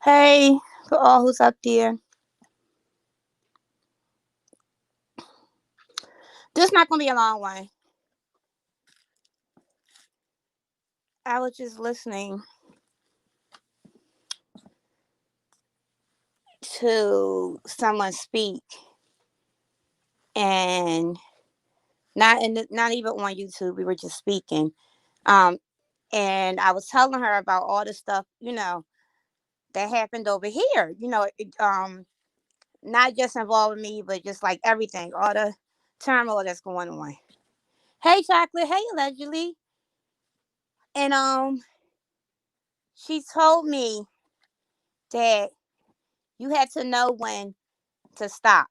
Hey, for all who's up there. This not gonna be a long one. I was just listening to someone speak, and not even on YouTube. We were just speaking, um, and I was telling her about all the stuff that happened over here. Not just involving me, but just like everything, all the turmoil that's going on. Hey, chocolate. Hey, allegedly, and she told me that you had to know when to stop.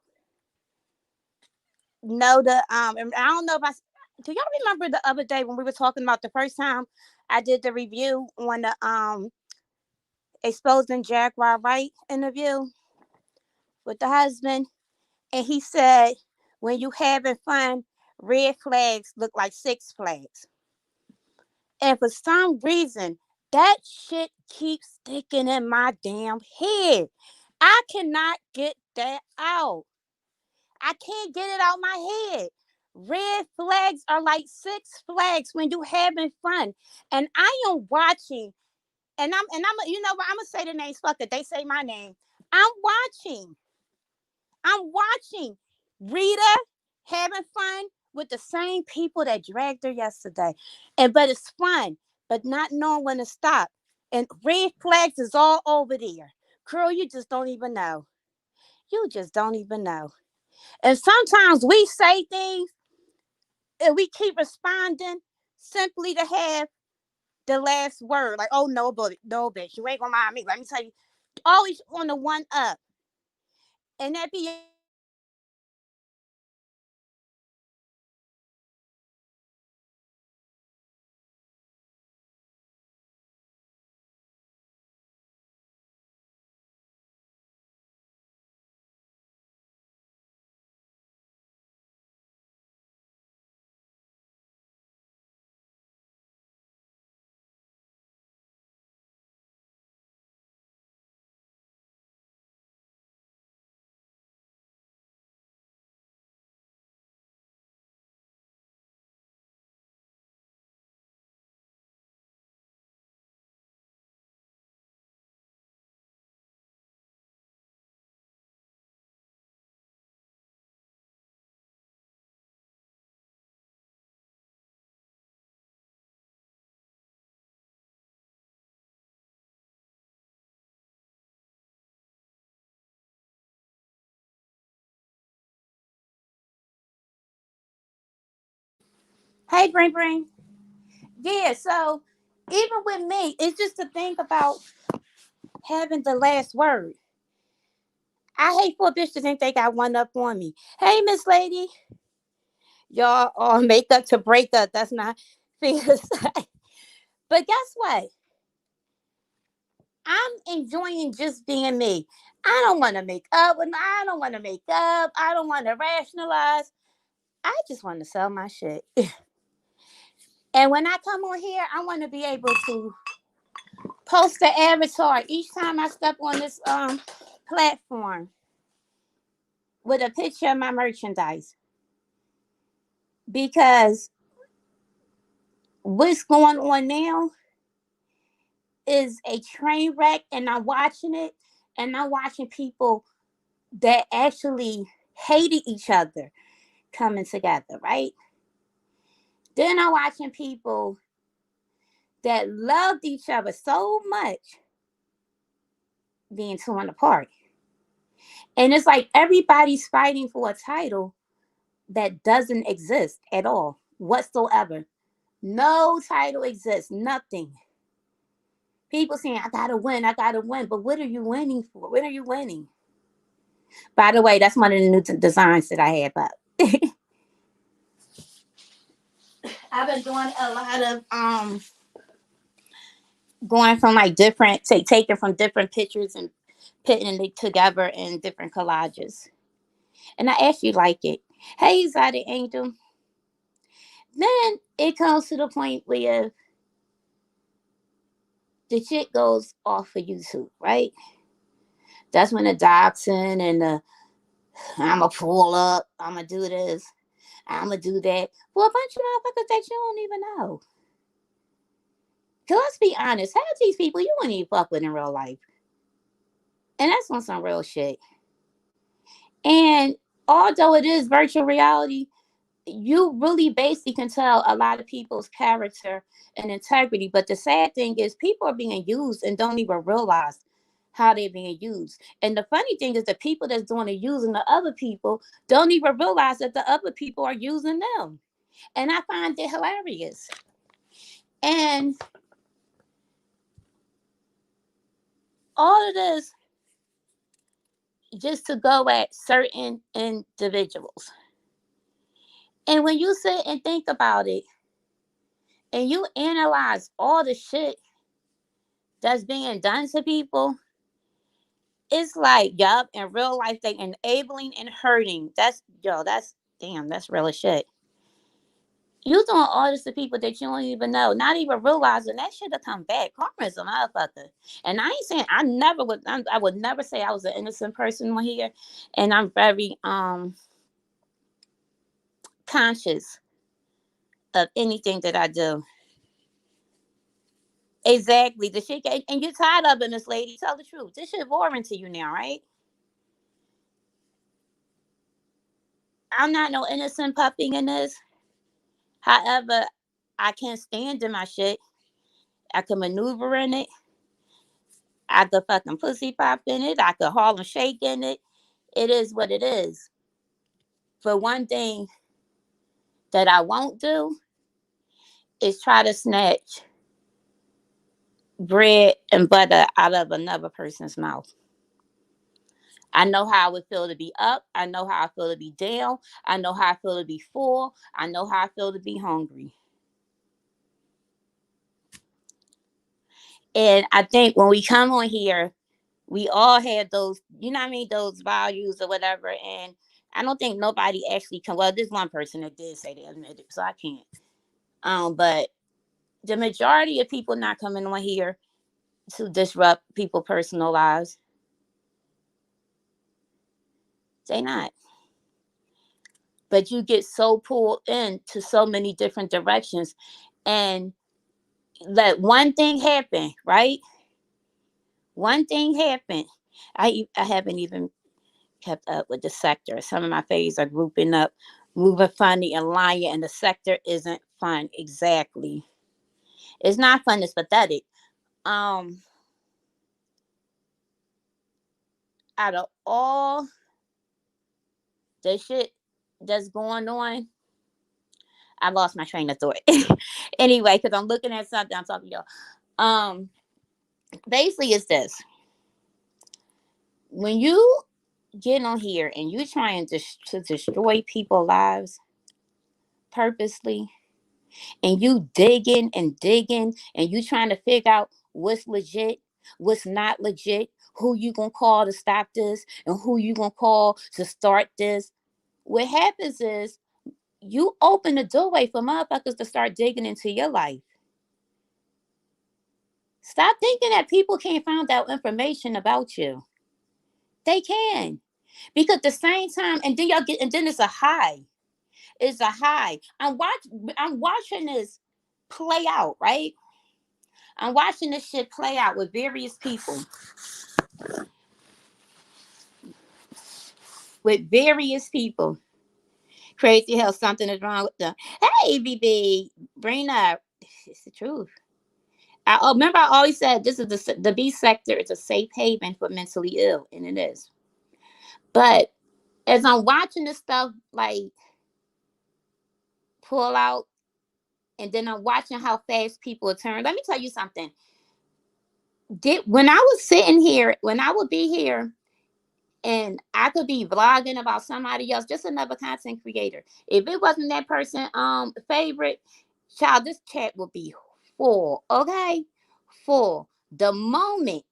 No, and I don't know if do y'all remember the other day when we were talking about the first time I did the review on the exposing Jaguar Wright interview with the husband, and he said when you having fun, red flags look like six flags, and for some reason that shit keeps sticking in my damn head. I cannot get that out. I can't get it out my head. Red flags are like six flags when you having fun. And I am watching, and I'm you know what, I'm gonna say the names, fuck it. They say my name. I'm watching. I'm watching Rita having fun with the same people that dragged her yesterday. But it's fun, but not knowing when to stop. And red flags is all over there. Girl, you just don't even know. You just don't even know. And sometimes we say things and we keep responding simply to have the last word. Like, oh no, but no, bitch, you ain't gonna mind me. Let me tell you, always on the one up. And that be your red flag. And you know what? Hey, bring. Yeah, so even with me, it's just to think about having the last word. I hate for a bitch to think they got one up on me. Hey, Miss Lady, y'all all make up to break up. That's not fair to say. But guess what? I'm enjoying just being me. I don't want to make up. I don't want to make up. I don't want to rationalize. I just want to sell my shit. And when I come on here, I want to be able to post the avatar each time I step on this platform with a picture of my merchandise. Because what's going on now is a train wreck, and I'm watching it, and I'm watching people that actually hated each other coming together, right? Then I'm watching people that loved each other so much being torn apart. And it's like everybody's fighting for a title that doesn't exist at all whatsoever. No title exists, nothing. People saying, I gotta win. But what are you winning for? What are you winning? By the way, that's one of the new designs that I have up. I've been doing a lot of going from like different taking from different pictures and putting it together in different collages. And I actually like it. Hey, Exotic Angel. Then it comes to the point where the shit goes off of YouTube, right? That's when the doxing and the I'm gonna pull up, I'm gonna do this, I'm gonna do that. For a bunch of motherfuckers that you don't even know. Cause let's be honest, half these people you wouldn't even fuck with in real life. And that's on some real shit. And although it is virtual reality, you really basically can tell a lot of people's character and integrity. But the sad thing is people are being used and don't even realize how they're being used. And the funny thing is the people that's doing the using the other people don't even realize that the other people are using them. And I find it hilarious. And all of this just to go at certain individuals. And when you sit and think about it and you analyze all the shit that's being done to people, it's like, yup, in real life, they enabling and hurting. That's, yo, that's, damn, that's real as shit. You doing all this to people that you don't even know, not even realizing that shit will come back. Karma is a motherfucker. And I ain't saying, I would never say I was an innocent person on here. And I'm very conscious of anything that I do. Exactly. The shit, and you're tired of it, this lady. Tell the truth. This shit boring to you now, right? I'm not no innocent puppy in this. However, I can't stand in my shit. I can maneuver in it. I could fucking pussy pop in it. I could Harlem shake in it. It is what it is. For one thing that I won't do is try to snatch bread and butter out of another person's mouth. I know how it would feel to be up. I know how I feel to be down. I know how I feel to be full. I know how I feel to be hungry. And I think when we come on here, we all have those, you know what I mean, those values or whatever. And I don't think nobody actually can. Well, there's one person that did say they admitted it, so I can't. But the majority of people not coming on here to disrupt people's personal lives, they not. But you get so pulled into so many different directions, and let one thing happen, right? One thing happened. I haven't even kept up with the sector. Some of my faves are grouping up, moving funny and lying, and the sector isn't fun. Exactly. It's not fun, it's pathetic. Um, Out of all the shit that's going on, I lost my train of thought. Anyway, because I'm looking at something, I'm talking to y'all. Basically it's this. When you get on here and you trying to destroy people's lives purposely, and you digging and you trying to figure out what's legit, what's not legit, who you gonna call to stop this, and who you gonna call to start this. What happens is you open the doorway for motherfuckers to start digging into your life. Stop thinking that people can't find out information about you. They can. Because at the same time, and then y'all get, and then it's a high. It's a high. I'm watching this play out, right? I'm watching this shit play out with various people. With various people. Crazy how something is wrong with them. Hey, BB, bring up. It's the truth. Remember, I always said this is the B sector is a safe haven for mentally ill, and it is. But as I'm watching this stuff like pull out, and then I'm watching how fast people turn. Let me tell you something. When I was sitting here, when I would be here, and I could be vlogging about somebody else, just another content creator. If it wasn't that person favorite, child, this chat would be full, okay? Full. The moment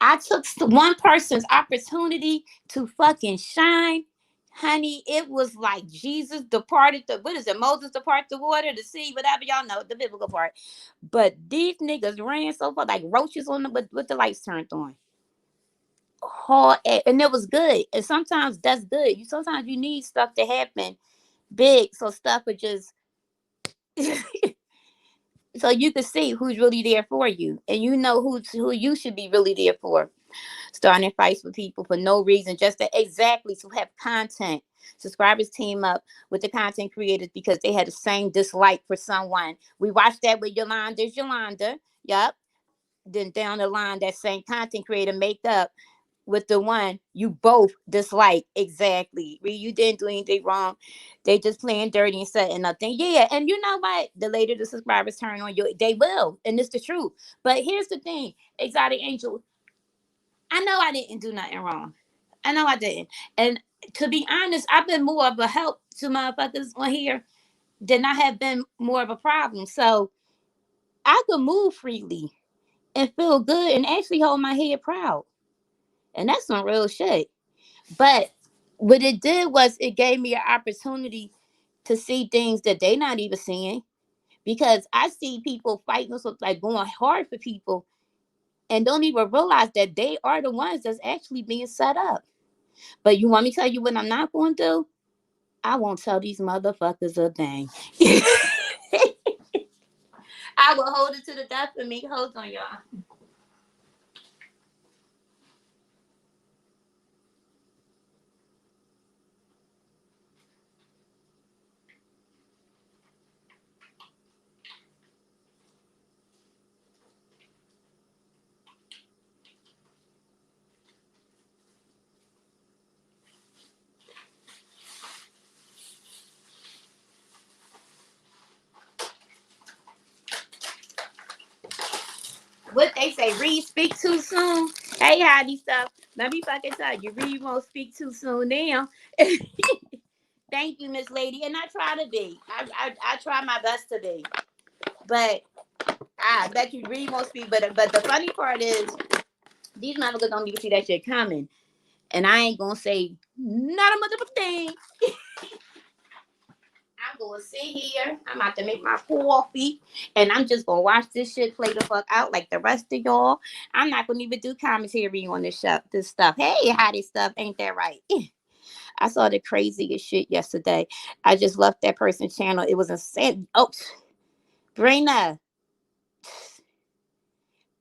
I took one person's opportunity to fucking shine, Honey, it was like Jesus departed the, what is it, Moses departed the water, the sea, whatever, y'all know, the biblical part. But these niggas ran so far like roaches on the, with the lights turned on. Hard, and it was good. And sometimes that's good. Sometimes you need stuff to happen big, so stuff would just so you can see who's really there for you, and you know who you should be really there for. Starting fights with people for no reason, just to exactly to have content. Subscribers team up with the content creators because they had the same dislike for someone. We watched that with Yolanda. Yup. Then down the line, that same content creator make up with the one you both dislike. Exactly. You didn't do anything wrong. They just playing dirty and setting up things. Yeah, and you know what? The later the subscribers turn on you, they will. And it's the truth. But here's the thing, Exotic Angel, I know I didn't do nothing wrong. I know I didn't. And to be honest, I've been more of a help to motherfuckers on here than I have been more of a problem. So I could move freely and feel good and actually hold my head proud. And that's some real shit. But what it did was it gave me an opportunity to see things that they not even seeing. Because I see people fighting, so like going hard for people and don't even realize that they are the ones that's actually being set up. But you want me to tell you what I'm not going to do? I won't tell these motherfuckers a thing. I will hold it to the death of me. Hold on, y'all. What they say, read, speak too soon. Hey, Heidi stuff. Let me fucking tell you, read won't speak too soon now. Thank you, Miss Lady. And I try to be. I try my best to be. But I bet you read won't speak. But the funny part is, these motherfuckers don't even see that shit coming. And I ain't gonna say not a motherfucking thing. I'm gonna sit here. I'm about to make my coffee, and I'm just gonna watch this shit play the fuck out like the rest of y'all. I'm not gonna even do commentary on this show, this stuff. Hey, how this stuff ain't that right? I saw the craziest shit yesterday. I just left that person's channel. It was insane. Oh, Brina,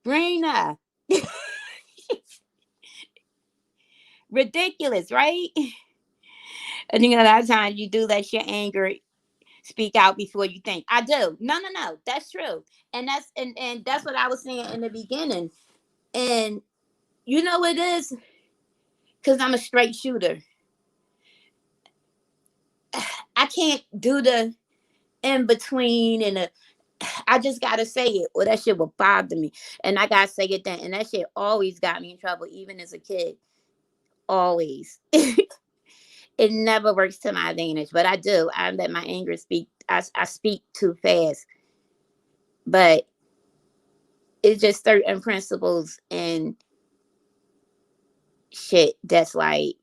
Brina, ridiculous, right? I think a lot of times you do let your anger speak out before you think. I do. No. That's true. And that's what I was saying in the beginning. And you know what it is? Because I'm a straight shooter. I can't do the in between and the, I just gotta say it or that shit will bother me. And I gotta say it then. And that shit always got me in trouble, even as a kid. Always. It never works to my advantage. But I do. I let my anger speak. I speak too fast. But it's just certain principles and shit that's like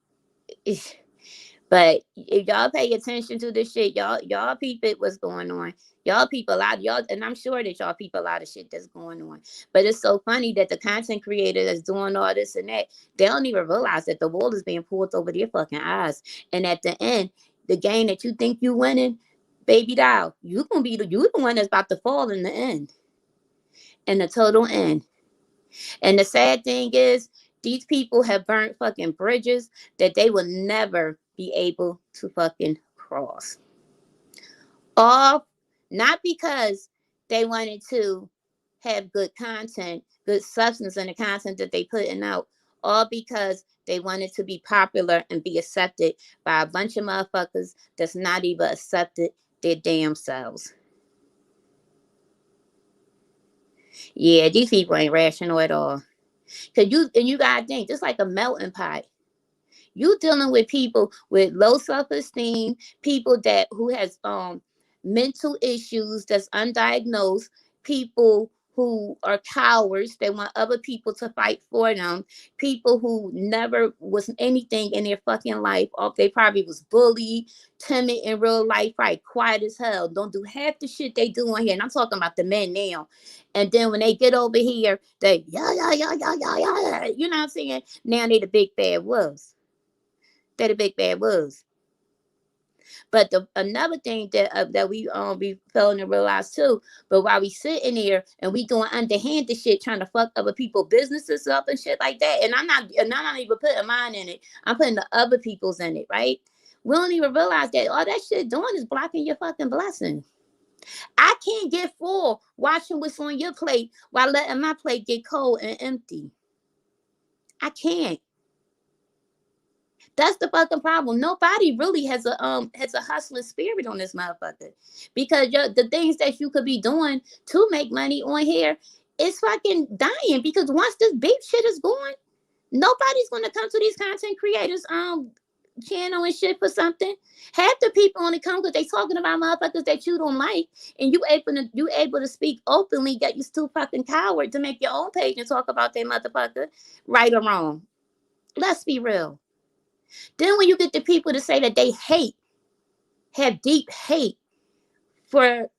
but if y'all pay attention to this shit, y'all peep it what's going on. Y'all peep a lot, y'all, and I'm sure that y'all peep a lot of shit that's going on. But it's so funny that the content creator that's doing all this and that, they don't even realize that the wall is being pulled over their fucking eyes. And at the end, the game that you think you winning, baby doll, you gonna be you the one that's about to fall in the end. In the total end. And the sad thing is, these people have burnt fucking bridges that they will never be able to fucking cross. All not because they wanted to have good content, good substance in the content that they putting out, all because they wanted to be popular and be accepted by a bunch of motherfuckers that's not even accepted their damn selves. Yeah, these people ain't rational at all. Cause you gotta think, just like a melting pot. You dealing with people with low self-esteem, people that who has mental issues that's undiagnosed, people who are cowards. They want other people to fight for them. People who never was anything in their fucking life. Or they probably was bullied, timid in real life, right? Quiet as hell. Don't do half the shit they do on here. And I'm talking about the men now. And then when they get over here, they yeah. You know what I'm saying? Now they the big bad wolves. They the big bad wolves. But another thing that we be failing to realize too, but while we sitting there and we doing underhanded shit, trying to fuck other people businesses up and shit like that, and I'm not even putting mine in it. I'm putting the other people's in it, right? We don't even realize that all that shit doing is blocking your fucking blessing. I can't get full watching what's on your plate while letting my plate get cold and empty. I can't. That's the fucking problem. Nobody really has a hustling spirit on this motherfucker, because the things that you could be doing to make money on here is fucking dying. Because once this beef shit is going, nobody's gonna come to these content creators channel and shit for something. Half the people only come because they talking about motherfuckers that you don't like, and you able to speak openly. That you still fucking coward to make your own page and talk about that motherfucker, right or wrong. Let's be real. Then when you get the people to say that they have deep hate for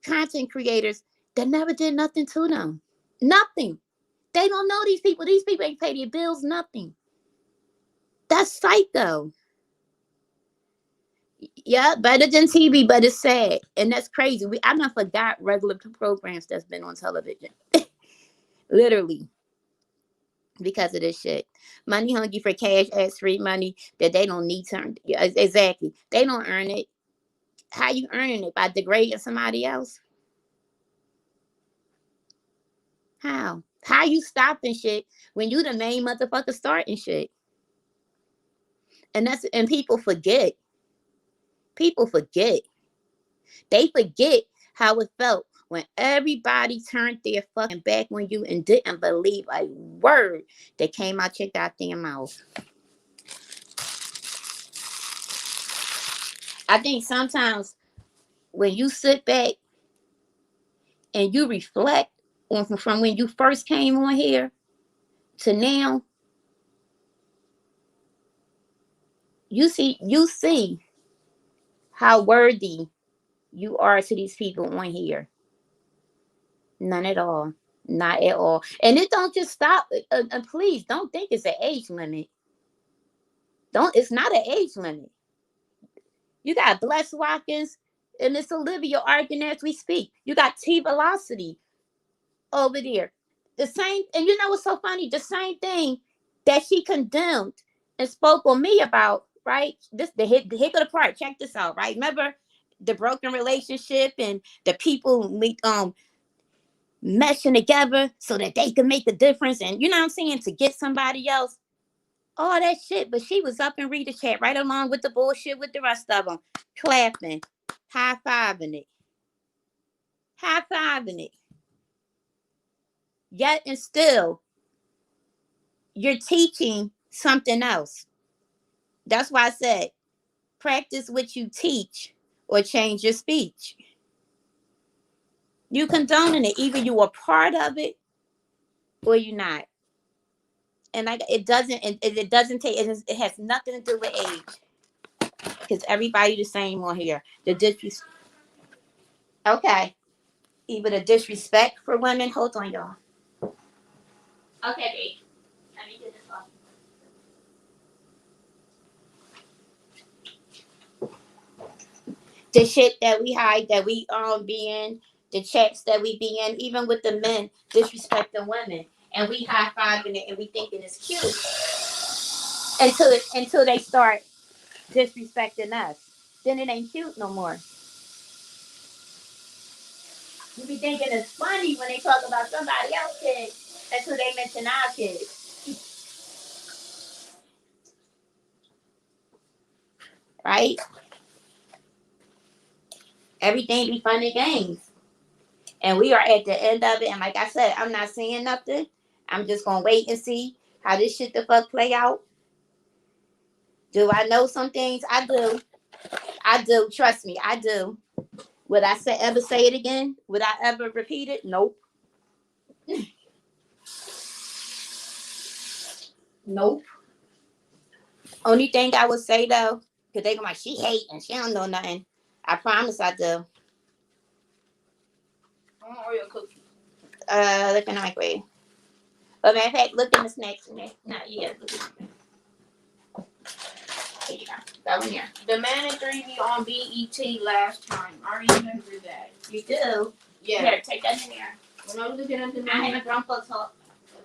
content creators that never did nothing to them. Nothing. They don't know these people. These people ain't pay their bills, nothing. That's psycho. Yeah, better than TV, but it's sad. And that's crazy. I done forgot regular programs that's been on television. Literally. Because of this shit. Money hungry for cash, ask free money that they don't need to earn. Yeah, exactly. They don't earn it. How you earning it? By degrading somebody else? How? How you stopping shit when you the main motherfucker starting shit? And people forget. People forget. They forget how it felt when everybody turned their fucking back on you and didn't believe a word that came out your goddamn mouth. I think sometimes when you sit back and you reflect on from when you first came on here to now, you see how worthy you are to these people on here. None at all. Not at all. And it don't just stop. And please don't think it's an age limit. It's not an age limit. You got Bless Watkins and Miss Olivia arguing as we speak. You got T Velocity over there. The same, and you know what's so funny? The same thing that she condemned and spoke on me about, right? The hit of the part. Check this out, right? Remember the broken relationship and the people meshing together so that they can make a difference, and you know what I'm saying, to get somebody else. All that shit, but she was up in read the chat right along with the bullshit with the rest of them, clapping, high-fiving it. High-fiving it. Yet and still, you're teaching something else. That's why I said, practice what you teach or change your speech. You condoning it. Either you are part of it or you're not. And it doesn't take, it has nothing to do with age. Because everybody the same on here. The disrespect. Okay. Even the disrespect for women. Hold on, y'all. Okay, babe. Let me get this off. The shit that we hide, that we be in, the chats that we be in, even with the men disrespecting women, and we high fiving it and we thinking it's cute until they start disrespecting us. Then it ain't cute no more. You be thinking it's funny when they talk about somebody else's kids until they mention our kids. Right? Everything be fun and games. And we are at the end of it. And like I said, I'm not saying nothing. I'm just going to wait and see how this shit the fuck play out. Do I know some things? I do. I do. Trust me, I do. Would I ever say it again? Would I ever repeat it? Nope. Nope. Only thing I would say though, because they go like, she hate and she don't know nothing. I promise I do. I want Oreo cookies. Look in the microwave. But matter of fact, look in the snacks in there. No, yeah. There you go. Go in there. The Man in 3D on BET last time. I remember that. You do? Yeah. Here, take that in there. When I was looking at the I Man, haven't drunk talk. So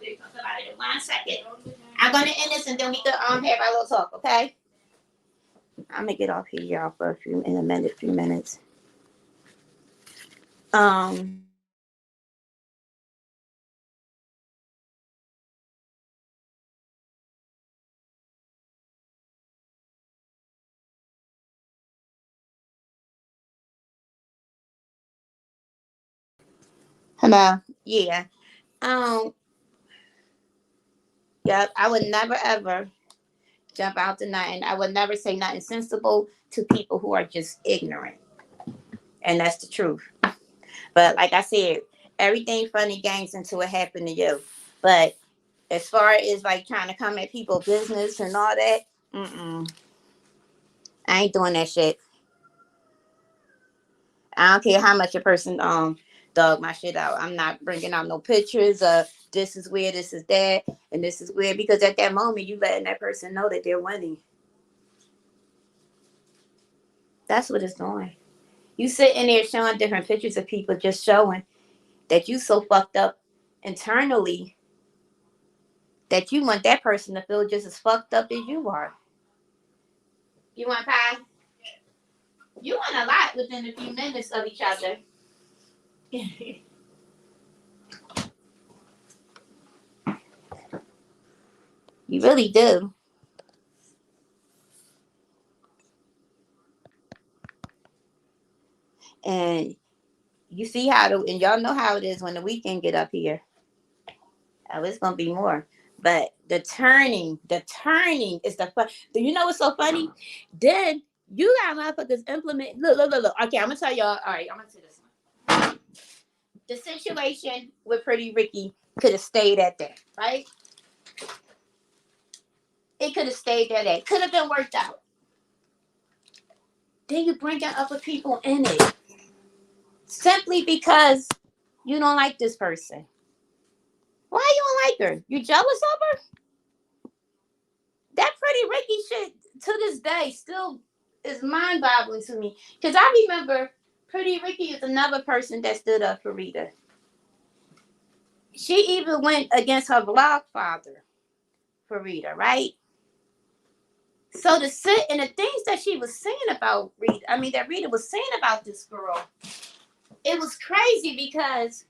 we're talk about it in 1 second. I'm gonna end this and then we can have our little talk, okay? I'm gonna get off here, y'all, for a few minutes. Um. Hello. Yeah. Um. Yep. I would never ever jump out to nothing. I would never say nothing sensible to people who are just ignorant, and that's the truth. But like I said, everything funny games until it happened to you. But as far as like trying to come at people business and all that, I ain't doing that shit. I don't care how much a person dug my shit out. I'm not bringing out no pictures of this is weird, this is that, and this is weird because at that moment you letting that person know that they're winning. That's what it's doing. You sitting there showing different pictures of people, just showing that you so fucked up internally that you want that person to feel just as fucked up as you are. You want pie? You want a lot within a few minutes of each other. You really do. And you see and y'all know how it is when the weekend get up here. Oh, it's gonna be more. But the turning is the fun. Do you know what's so funny? Then you got motherfuckers implement. Look. Okay, I'm gonna tell y'all. All right, I'm gonna say this one. The situation with Pretty Ricky could have stayed at that, right? It could have stayed at that. Could have been worked out. Then you bring in other people in it simply because you don't like this person. Why you don't like her? You jealous of her? That Pretty Ricky shit to this day still is mind boggling to me. Because I remember Pretty Ricky is another person that stood up for Rita. She even went against her blog father for Rita, right? So to sit and the things that she was saying about Rita, I mean that Rita was saying about this girl, it was crazy because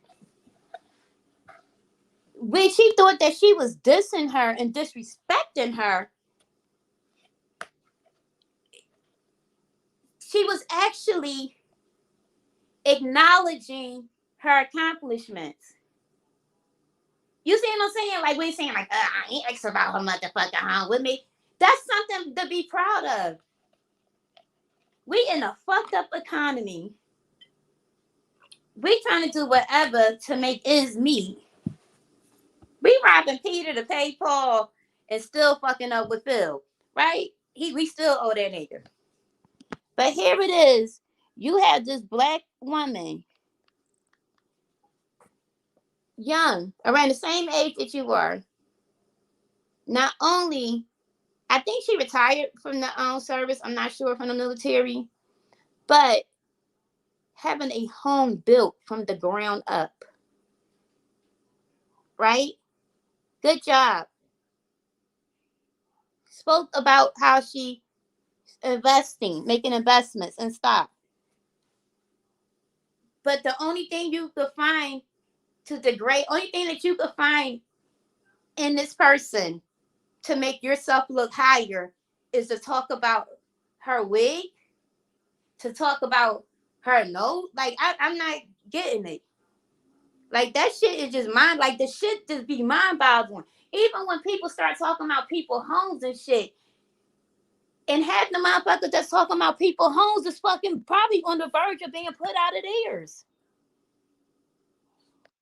when she thought that she was dissing her and disrespecting her, she was actually acknowledging her accomplishments. You see what I'm saying? Like we saying, like, I ain't asked about her motherfucking home with me. That's something to be proud of. We in a fucked up economy. We trying to do whatever to make ends meet. We robbing Peter to pay Paul and still fucking up with Phil, right? We still owe that nigga. But here it is. You have this black woman, young, around the same age that you were. Not only, I think she retired from the service. I'm not sure, from the military, but having a home built from the ground up, right? Good job. Spoke about how she investing, making investments and stuff. But the only thing you could find to degrade, only thing that you could find in this person to make yourself look higher is to talk about her wig, to talk about her nose. Like I'm not getting it. Like that shit is just mind. Like the shit just be mind boggling. Even when people start talking about people homes and shit, and half the motherfuckers that's talking about people homes is fucking probably on the verge of being put out of theirs.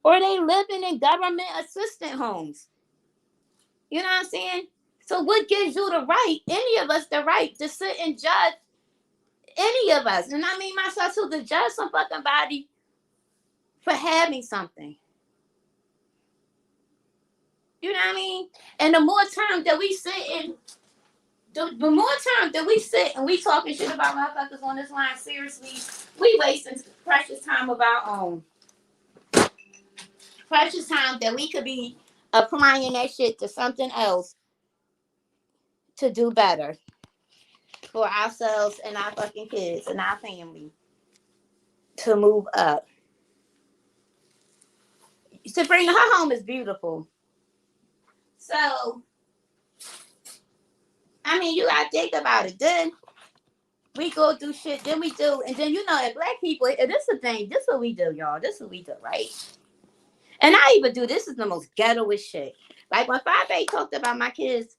or they living in government assistant homes. You know what I'm saying? So what gives you the right, any of us, the right to sit and judge any of us? And I mean myself too, to judge some fucking body for having something. You know what I mean? And the more time that we sit and the more time that we sit and we talking shit about motherfuckers on this line, seriously, we wasting precious time of our own. Precious time that we could be applying that shit to something else to do better for ourselves and our fucking kids and our family to move up. Sabrina, her home is beautiful. So, I mean, you gotta think about it. Then we go through shit, then we do, and then you know, as black people, this is the thing, this is what we do, y'all. This is what we do, right? And I even do, this is the most ghettoest shit. Like when 5A talked about my kids,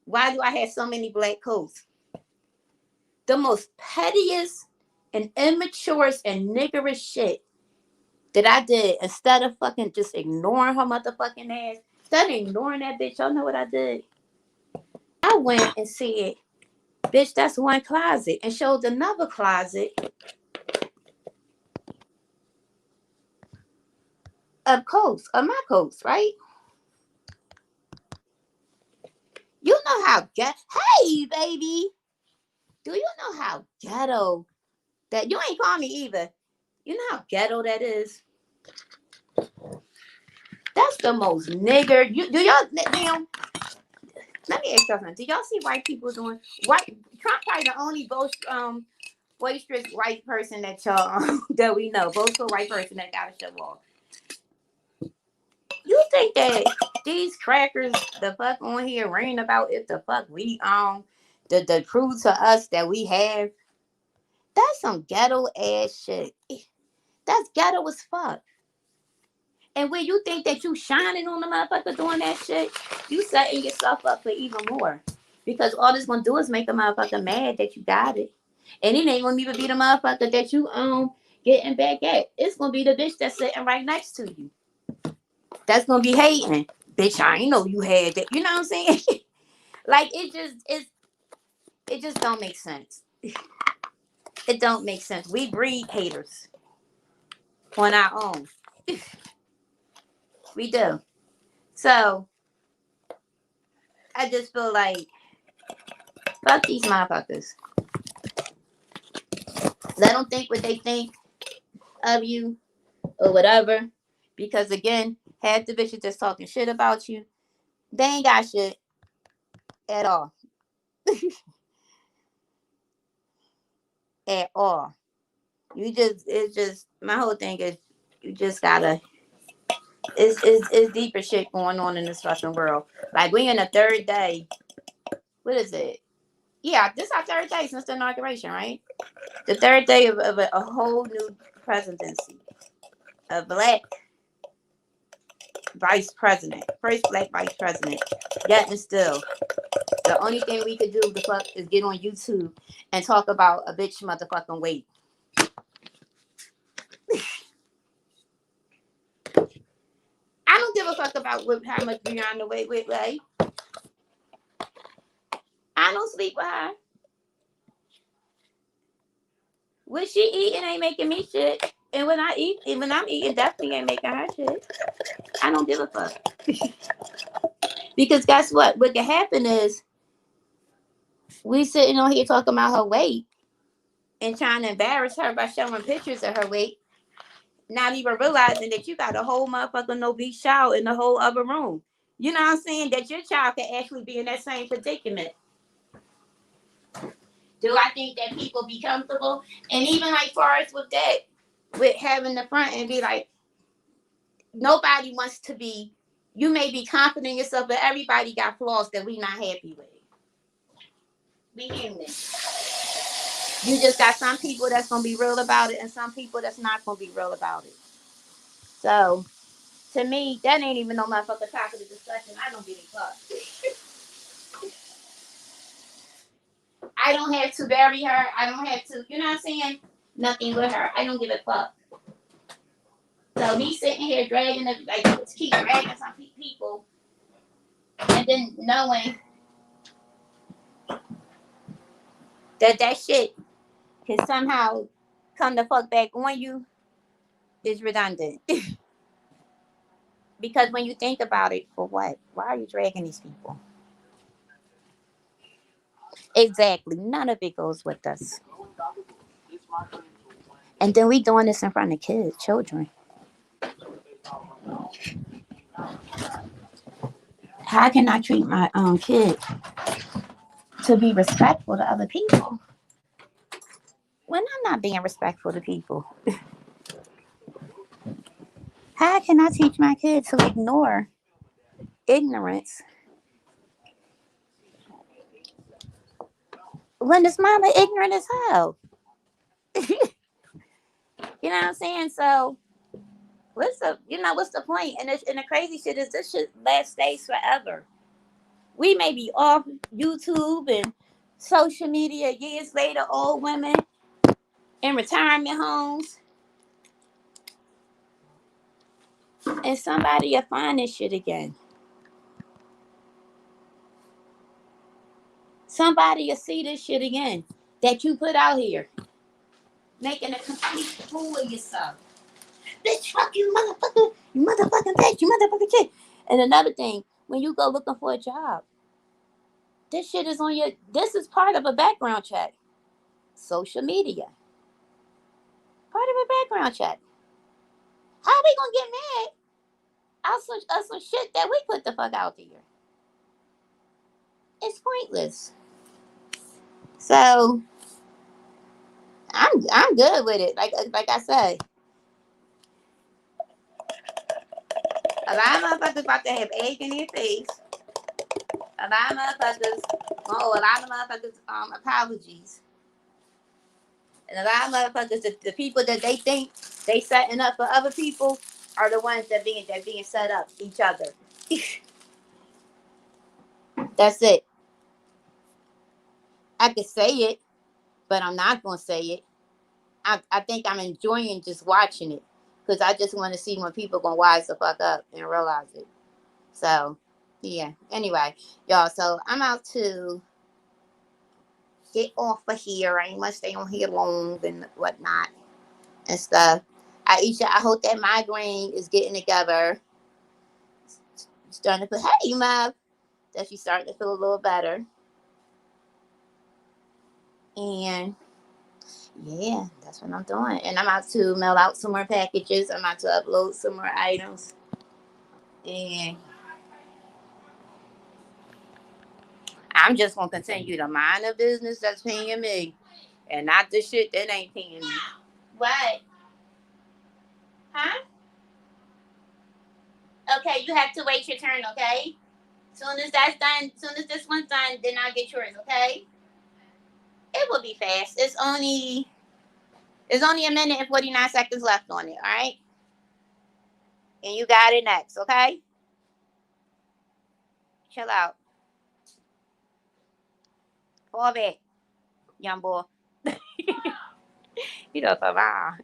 why do I have so many black coats? The most pettiest and immaturest and niggerish shit that I did, instead of fucking just ignoring her motherfucking ass, instead of ignoring that bitch, y'all know what I did? I went and said, bitch, that's one closet, and showed another closet of coats, of my coats, right? You know how hey baby, do you know how ghetto that, you ain't call me either. You know how ghetto that is? That's the most nigger. Do y'all, let me ask y'all something. Do y'all see white people doing white? Trump probably the only boisterous white person that y'all that we know. Boastful white person that got to show off. You think that these crackers the fuck on here ring about if the fuck we the prove to us that we have? That's some ghetto ass shit. That's ghetto as fuck. And when you think that you shining on the motherfucker doing that shit, you setting yourself up for even more. Because all this gonna do is make a motherfucker mad that you got it. And it ain't gonna even be the motherfucker that you getting back at. It's gonna be the bitch that's sitting right next to you. That's gonna be hating. Bitch, I ain't know you had that. You know what I'm saying? Like it just don't make sense. It don't make sense. We breed haters on our own. We do. So I just feel like fuck these motherfuckers. Let them think what they think of you or whatever. Because again, half the bitches just talking shit about you. They ain't got shit at all. At all. It's just, my whole thing is you just gotta, it's deeper shit going on in this fucking world. Like we in the third day. What is it? Yeah, this is our third day since the inauguration, right? The third day of a whole new presidency. A black vice president. First black vice president. Yet and still, the only thing we could do the fuck is get on YouTube and talk about a bitch motherfucking weight. I don't give a fuck about how much Brianna weight with, like. I don't sleep with her. What she eating ain't making me shit. And when I eat, and when I'm eating, definitely ain't making her shit. I don't give a fuck. Because guess what? What can happen is we sitting on here talking about her weight and trying to embarrass her by showing pictures of her weight, not even realizing that you got a whole motherfucking obese child in the whole other room. You know what I'm saying? That your child can actually be in that same predicament. Do I think that people be comfortable? And even like far as with that, with having the front and be like, nobody wants to be, you may be confident in yourself, but everybody got flaws that we not happy with. Be human. You just got some people that's gonna be real about it and some people that's not gonna be real about it. So to me, that ain't even no motherfucker topic of discussion. I don't give a fuck. I don't have to bury her. I don't have to, you know what I'm saying? Nothing with her. I don't give a fuck. So me sitting here dragging the, like keep dragging some people, and then knowing that that shit can somehow come the fuck back on you is redundant. Because when you think about it, for what? Why are you dragging these people? Exactly. None of it goes with us. And then we doing this in front of kids, children. How can I treat my kid to be respectful to other people when I'm not being respectful to people? How can I teach my kid to ignore ignorance when this mama ignorant as hell? You know what I'm saying? So what's the point? And the crazy shit is this shit last stays forever. We may be off YouTube and social media years later, old women in retirement homes, and somebody will find this shit again. Somebody will see this shit again that you put out here, making a complete fool of yourself. Bitch, fuck you, motherfucker. You motherfucking bitch. You motherfucking shit. And another thing, when you go looking for a job, this shit is on your. This is part of a background check. Social media, part of a background check. How we gonna get mad at some shit that we put the fuck out there? It's pointless. So I'm good with it. Like I said, a lot of motherfuckers about to have egg in their face. A lot of motherfuckers, a lot of motherfuckers apologies. And a lot of motherfuckers, the people that they think they setting up for other people are the ones that being set up each other. That's it. I could say it, but I'm not gonna say it. I think I'm enjoying just watching it because I just want to see when people gonna wise the fuck up and realize it. So, yeah. Anyway, y'all. So I'm out to get off of here. I ain't gonna stay on here long and whatnot and stuff. Aisha, I hope that migraine is getting together. Starting to feel, hey, Mav, that she's starting to feel a little better. And yeah, that's what I'm doing. And I'm out to mail out some more packages. I'm out to upload some more items. And I'm just gonna continue to mind the business that's paying me, and not the shit that ain't paying me. What? Huh? Okay, you have to wait your turn. Okay. Soon as that's done, soon as this one's done, then I'll get yours. Okay. It will be fast. It's only a minute and 49 seconds left on it. All right. And you got it next. Okay. Chill out. Fall back, young boy. You know, come on.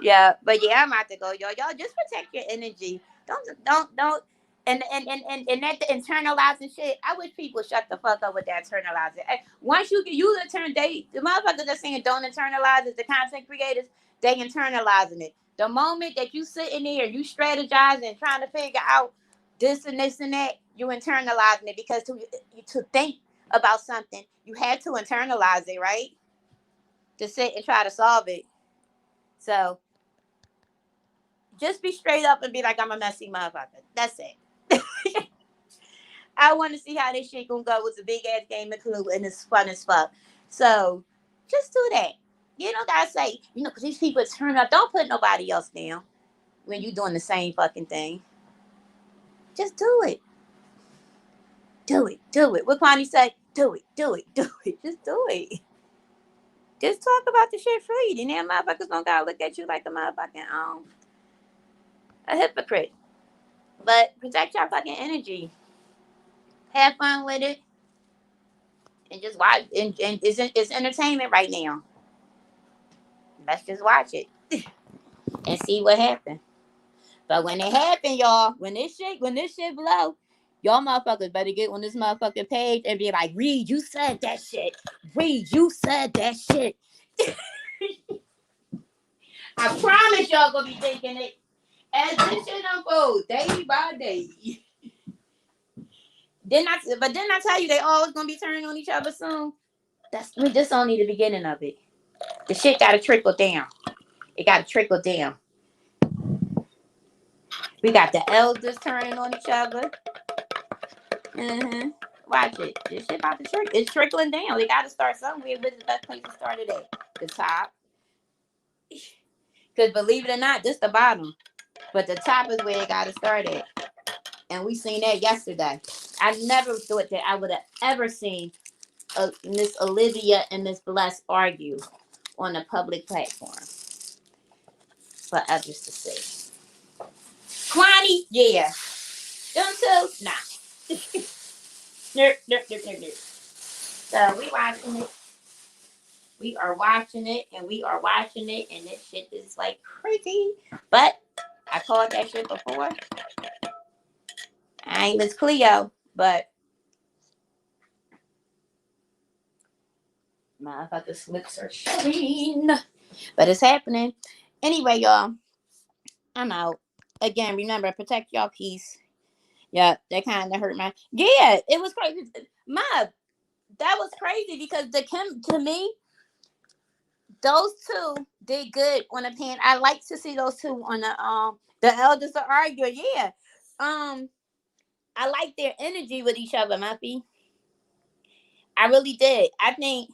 Yeah, but yeah, I'm about to go, yo. Y'all just protect your energy. Don't. And that the internalizing shit. I wish people shut the fuck up with that internalizing. Once you can use it, the motherfuckers that's saying don't internalize it. The content creators, they internalizing it. The moment that you sitting there, you strategizing and trying to figure out this and that, you internalizing it because to think about something, you had to internalize it, right? To sit and try to solve it. So just be straight up and be like, I'm a messy motherfucker. That's it. I want to see how this shit gonna go with a big ass game of Clue and it's fun as fuck. So just do that. You don't gotta say, because these people turn up. Don't put nobody else down when you doing the same fucking thing. Just do it. Do it. Do it. What Kwani say? Do it. Do it. Do it. Just do it. Just talk about the shit free. And then motherfuckers don't gotta look at you like a motherfucking a hypocrite. But protect your fucking energy. Have fun with it. And just watch. And it's entertainment right now. Let's just watch it. and see what happened. But when it happened, y'all, when this shit blow, y'all motherfuckers better get on this motherfucking page and be like, Reed, you said that shit. Reed, you said that shit. I promise y'all gonna be thinking it as this shit unfolds, day by day. But didn't I tell you they always gonna be turning on each other soon? We just only the beginning of it. The shit gotta trickle down. It gotta trickle down. We got the elders turning on each other. Mm-hmm. Watch it. This shit about to trickle. It's trickling down. They gotta start somewhere. Where's the best place to start it at? The top. Because believe it or not, this the bottom. But the top is where it gotta start at. And we seen that yesterday. I never thought that I would have ever seen Miss Olivia and Miss Bless argue on a public platform for others to see. Kwani, yeah. Them two, nah. Nerd. So we watching it. We are watching it, and we are watching it, and this shit is like crazy. But I called that shit before. I ain't Miss Cleo, but motherfucker slips are showing. But it's happening. Anyway, y'all, I'm out. Again, remember, protect y'all peace. Yeah, that kind of hurt my. Yeah, it was crazy. That was crazy because to me, those two did good on the pan. I like to see those two on the elders are arguing. Yeah. I like their energy with each other, Muffy. I really did. I think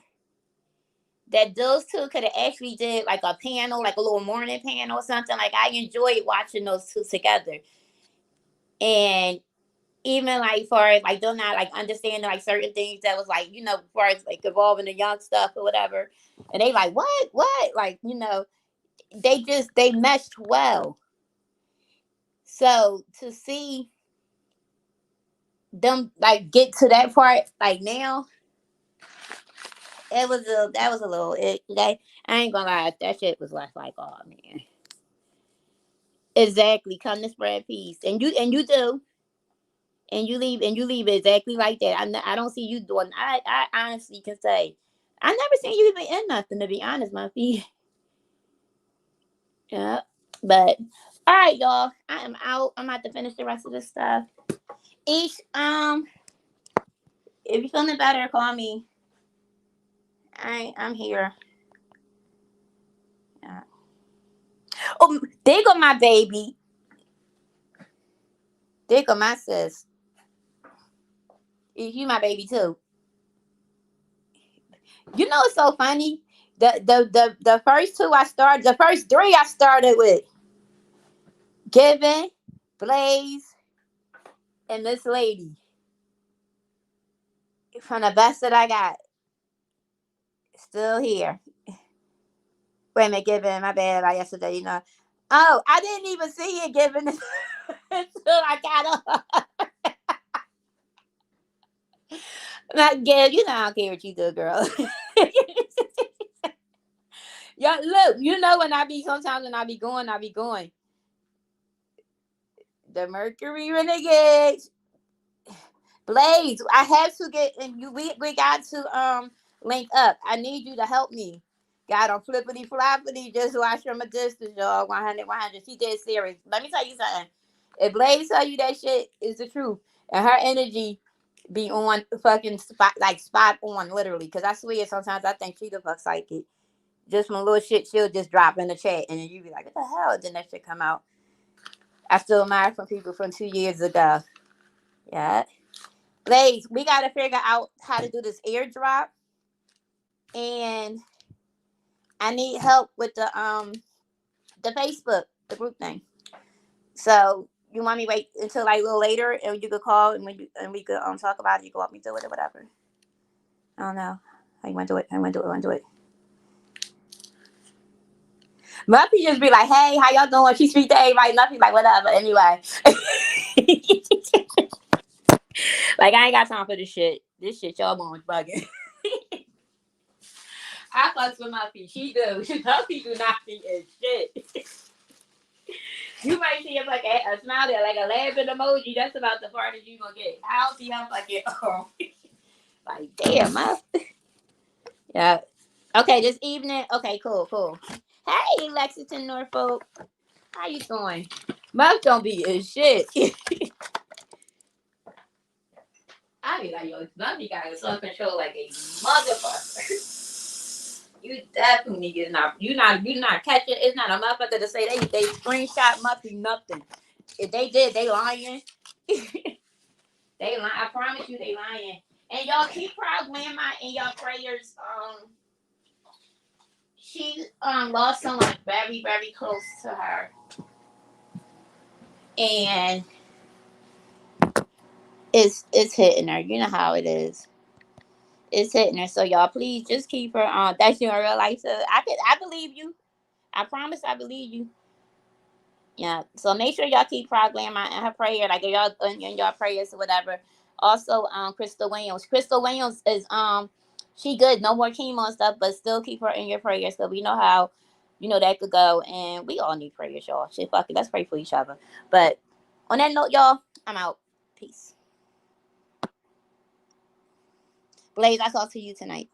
that those two could have actually did like a panel, like a little morning panel or something. Like I enjoyed watching those two together. And even like for like they're not like understanding like certain things that was like, far as like evolving the young stuff or whatever. And they like, what? Like, they meshed well. So to see them like get to that part like now, that was a little I ain't gonna lie, that shit was like oh man. Exactly. Come to spread peace. And you do. And you leave exactly like that. I don't see you doing. I honestly can say, I never seen you even in nothing. To be honest, my feet. Yeah, but all right, y'all. I am out. I'm about to finish the rest of this stuff. Each if you're feeling better, call me. I'm here. Yeah. Oh, there go my baby. There go my sis. You my baby too. You know it's so funny. The first two the first three I started with Given, Blaze, and Miss Lady. From the best that I got, still here. Wait a minute, Given, my bad. Like yesterday, Oh, I didn't even see it, Given, until I got up. Not Gib, I don't care what you do, girl. Yo, look, when sometimes when I be going. The Mercury Renegades. Blaze, I have to get and we got to link up. I need you to help me. Got on flippity floppity, just watch from a distance, y'all. 100, 100. She did serious. Let me tell you something. If Blaze tell you that shit is the truth, and her energy be on fucking spot on, literally. Because I swear sometimes I think she the fuck psychic. Just from little shit she'll just drop in the chat, and then you be like, what the hell? And then that shit come out. I still admire from people from 2 years ago. Yeah. Blaze, we gotta figure out how to do this airdrop, and I need help with the Facebook, the group thing. So you want me to wait until like a little later, and you could call and we could talk about it. You can walk me through it or whatever. I don't know how you want to do it. I want to do it. Muffy just be like, "Hey, how y'all doing?" She speak to everybody. Muffy like, "Whatever." Anyway, like I ain't got time for this shit. This shit y'all going bugging. I fucks with Muffy. She do. Muffy do not be in shit. You might see a like a smile there, like a laughing emoji. That's about the farthest you gonna get. I'll be up like it. Like damn, yeah. Okay, this evening. Okay, cool. Hey, Lexington, Norfolk. How you doing? Muff don't be as shit. I be like, yo, Muffy got self control like a motherfucker. You definitely is not. You not catching. It's not a motherfucker to say they screenshot Muffy nothing. If they did, they lying. They lying. I promise you, they lying. And y'all keep proud grandma in y'all prayers. She lost someone very close to her, and it's hitting her. You know how it is. It's hitting her. So y'all, please just keep her on. That's your real life. So I believe you. I promise, I believe you. Yeah. So make sure y'all keep Proud Grandma in her prayer, like y'all in your prayers or whatever. Also, Crystal Williams. Crystal Williams is she good. No more chemo and stuff, but still keep her in your prayers because we know how, that could go, and we all need prayers, y'all. Shit, fuck it. Let's pray for each other. But on that note, y'all, I'm out. Peace. Blaze, I talk to you tonight.